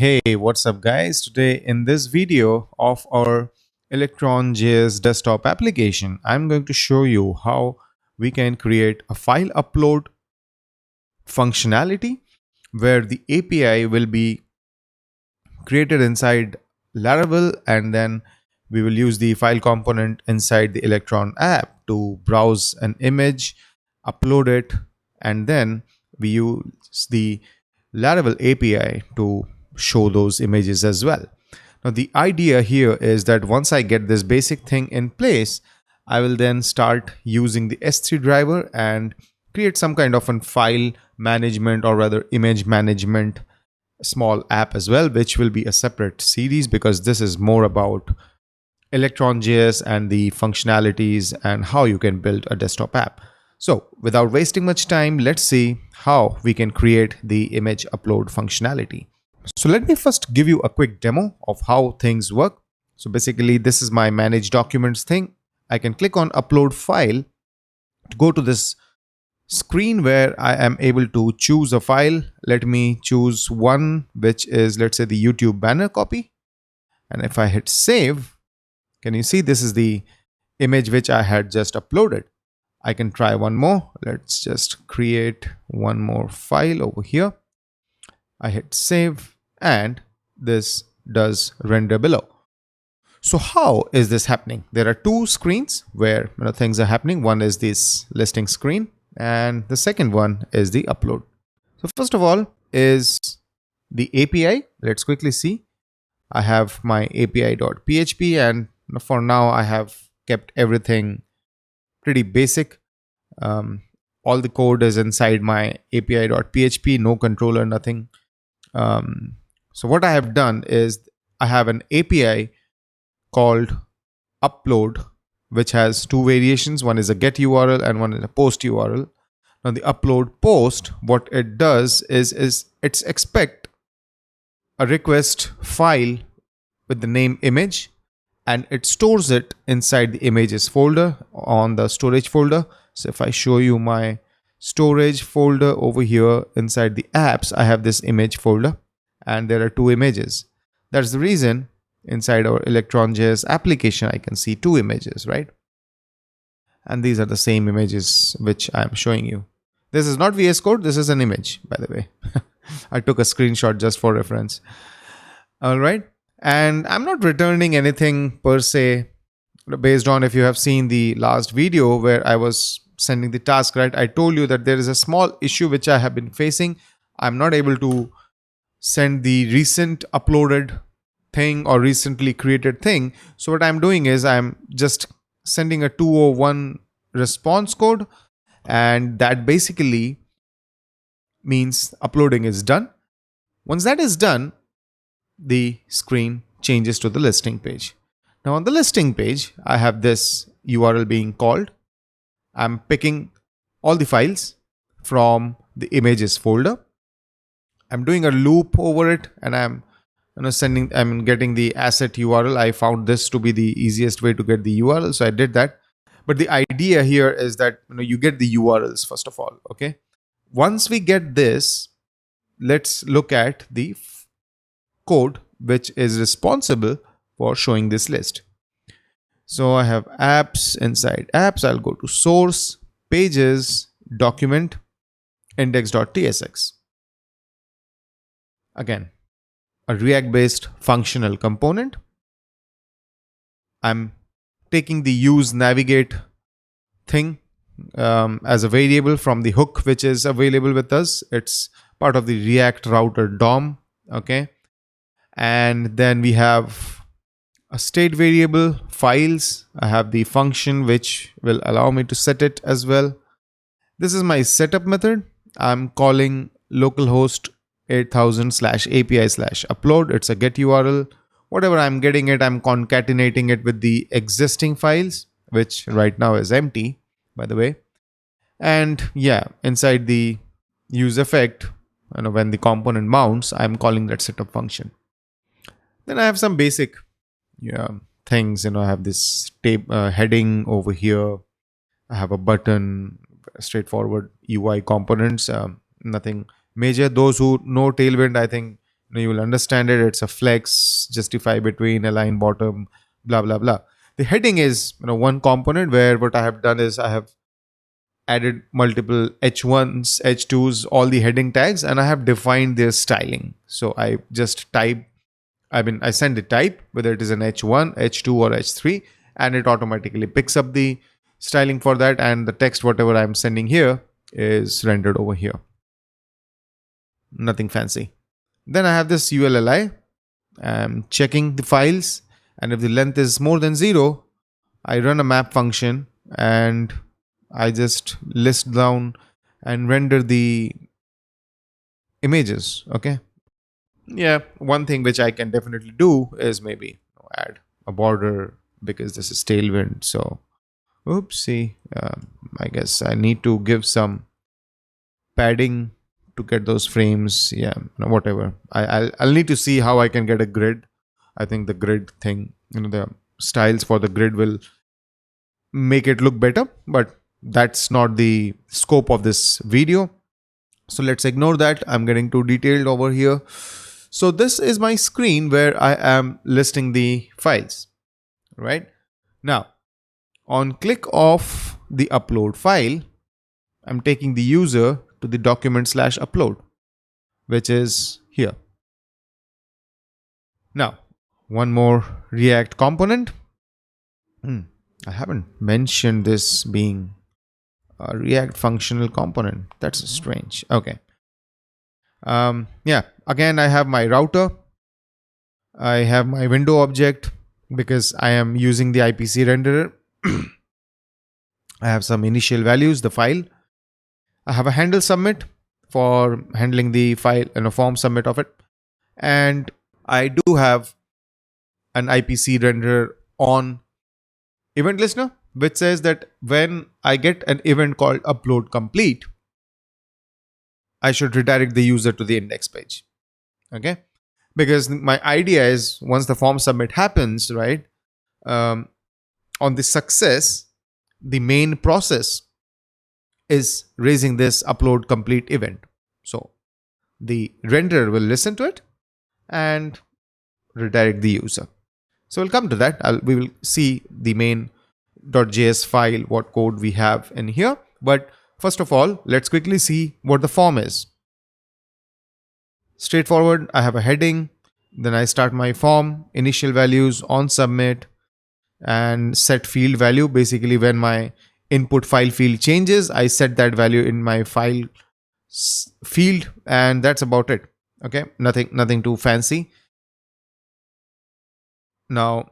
Hey, what's up guys? Today in this video of our ElectronJS desktop application, I'm going to show you how we can create a file upload functionality where the API will be created inside Laravel, and then we will use the file component inside the Electron app to browse an image, upload it, and then we use the Laravel API to show those images as well. Now, the idea here is that once I get this basic thing in place, I will then start using the S3 driver and create some kind of a file management, or rather image management small app as well, which will be a separate series because this is more about ElectronJS and the functionalities and how you can build a desktop app. So without wasting much time, let's see how we can create the image upload functionality. So let me first give you a quick demo of how things work. So basically this is my manage documents thing. I can click on upload file to go to this screen where I am able to choose a file. Let me choose one, which is, let's say, the YouTube banner copy. And if I hit save, can you see this is the image which I had just uploaded? I can try one more. Let's just create one more file over here. I hit save and this does render below. So how is this happening? There are two screens where things are happening. One is this listing screen and the second one is the upload. So first of all is the API. Let's quickly see. I have my api.php, and for now I have kept everything pretty basic. All the code is inside my api.php, no controller, nothing. So what I have done is I have an API called upload, which has two variations. One is a get URL and one is a post URL. Now the upload post, what it does is it's expect a request file with the name image, and it stores it inside the images folder on the storage folder. So if I show you my storage folder over here inside the apps, I have this image folder and there are two images. That's the reason inside our ElectronJS application I can see two images, right? And these are the same images which I'm showing you. This is not VS Code, this is an image, by the way. I took a screenshot just for reference. All right. And I'm not returning anything per se, based on, if you have seen the last video where I was sending the task, right? I told you that there is a small issue which I have been facing. I'm not able to send the recent uploaded thing or recently created thing. So what I'm doing is I'm just sending a 201 response code, and that basically means uploading is done. Once that is done, the screen changes to the listing page. Now on the listing page, I have this URL being called. I'm picking all the files from the images folder. I'm doing a loop over it, and I'm getting the asset URL. I found this to be the easiest way to get the URL, so I did that. But the idea here is that you get the URLs first of all. Okay. Once we get this, let's look at the code which is responsible for showing this list. So I have apps. Inside apps, I'll go to source, pages, document, index.tsx. Again, a React based functional component. I'm taking the use navigate thing as a variable from the hook which is available with us. It's part of the React router DOM. Okay. And then we have a state variable, files. I have the function which will allow me to set it as well. This is my setup method. I'm calling localhost 8000/API/upload. It's a get URL. Whatever I'm getting it, I'm concatenating it with the existing files, which right now is empty, by the way. And yeah, inside the use effect, when the component mounts, I'm calling that setup function. Then I have some basic things. I have this heading over here. I have a button, straightforward UI components, nothing major. Those who know Tailwind, I think You will understand it. It's a flex, justify between, align bottom, blah blah blah. The heading is one component where what I have done is I have added multiple h1s, h2s, all the heading tags, and I have defined their styling. So I just type, I send the type, whether it is an h1, h2, or h3, and it automatically picks up the styling for that, and the text, whatever I'm sending here, is rendered over here. Nothing fancy. Then I have this ULLI. I'm checking the files, and if the length is more than 0, I run a map function and I just list down and render the images. Okay. Yeah, one thing which I can definitely do is maybe add a border, because this is tailwind. So, oopsie. I guess I need to give some padding to get those frames. Yeah, whatever. I'll need to see how I can get a grid. I think the grid thing, the styles for the grid will make it look better, but that's not the scope of this video. So let's ignore that. I'm getting too detailed over here. So this is my screen where I am listing the files, right? Now, on click of the upload file, I'm taking the user to the document/upload, which is here. Now, one more React component. I haven't mentioned this being a React functional component. That's strange. Okay. Yeah, again, I have my router. I have my window object because I am using the IPC renderer. I have some initial values, the file. I have a handle submit for handling the file and a form submit of it. And I do have an IPC renderer on event listener, which says that when I get an event called upload complete, I should redirect the user to the index page. Okay. Because my idea is once the form submit happens, right, on the success, the main process is raising this upload complete event. So the renderer will listen to it and redirect the user. So we'll come to that. We will see the main.js file, what code we have in here. But first of all, let's quickly see what the form is. Straightforward. I have a heading. Then I start my form, initial values, on submit, and set field value. Basically, when my input file field changes, I set that value in my file field, and that's about it. Okay, nothing too fancy. Now,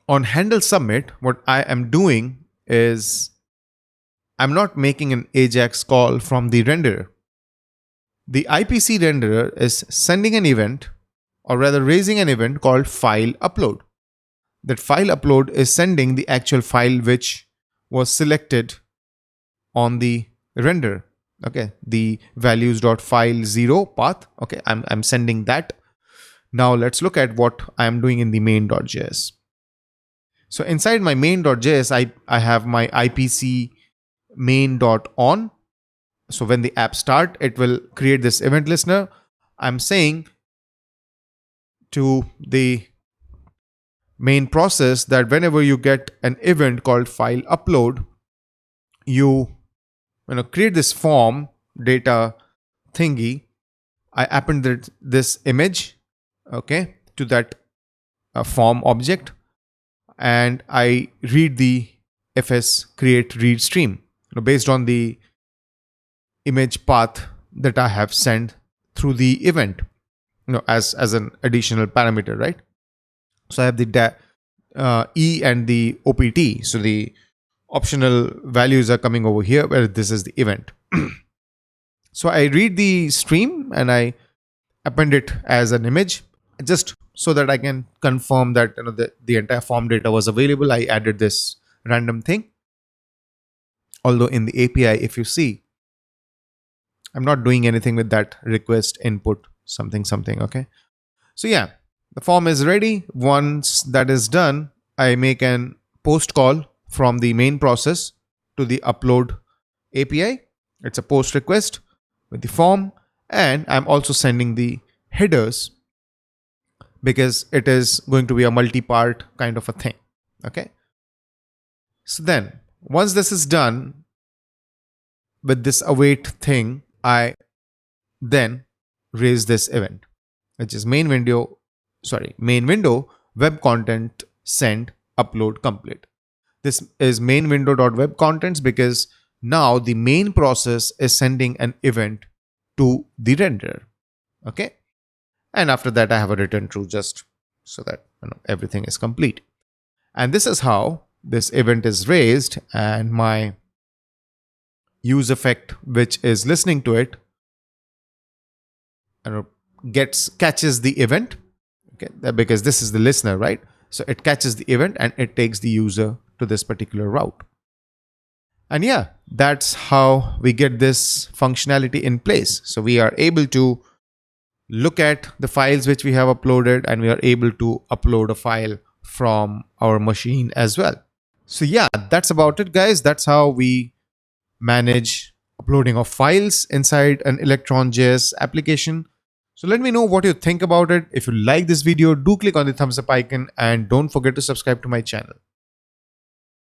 on handle submit, what I am doing is I'm not making an AJAX call from the renderer. The IPC renderer is sending an event, or rather raising an event called file upload. That file upload is sending the actual file which was selected on the render. Okay, the values.file0 path. Okay, I'm sending that. Now let's look at what I'm doing in the main.js. So inside my main.js, I have my IPC main.on. So when the app start, it will create this event listener. I'm saying to the main process that whenever you get an event called file upload, you create this form data thingy. I append this image, okay, to that form object, and I read the fs create read stream based on the image path that I have sent through the event, as an additional parameter, right? So I have the E and the OPT. So the optional values are coming over here where this is the event. So I read the stream and I append it as an image just so that I can confirm that the entire form data was available. I added this random thing. Although in the API, if you see, I'm not doing anything with that request input something. Okay. So yeah, the form is ready. Once that is done, I make an post call from the main process to the upload API. It's a post request with the form, and I'm also sending the headers because it is going to be a multi-part kind of a thing. Okay. So then once this is done with this await thing, I then raise this event, which is main window web content send upload complete. This is main window.web contents because now the main process is sending an event to the renderer. Okay. And after that, I have a return true just so that everything is complete. And this is how this event is raised, and my use effect, which is listening to it, catches the event. Okay, because this is the listener, right? So it catches the event and it takes the user to this particular route. And yeah, that's how we get this functionality in place. So we are able to look at the files which we have uploaded, and we are able to upload a file from our machine as well. So yeah, that's about it, guys. That's how we manage uploading of files inside an ElectronJS application. So let me know what you think about it. If you like this video, do click on the thumbs up icon and don't forget to subscribe to my channel.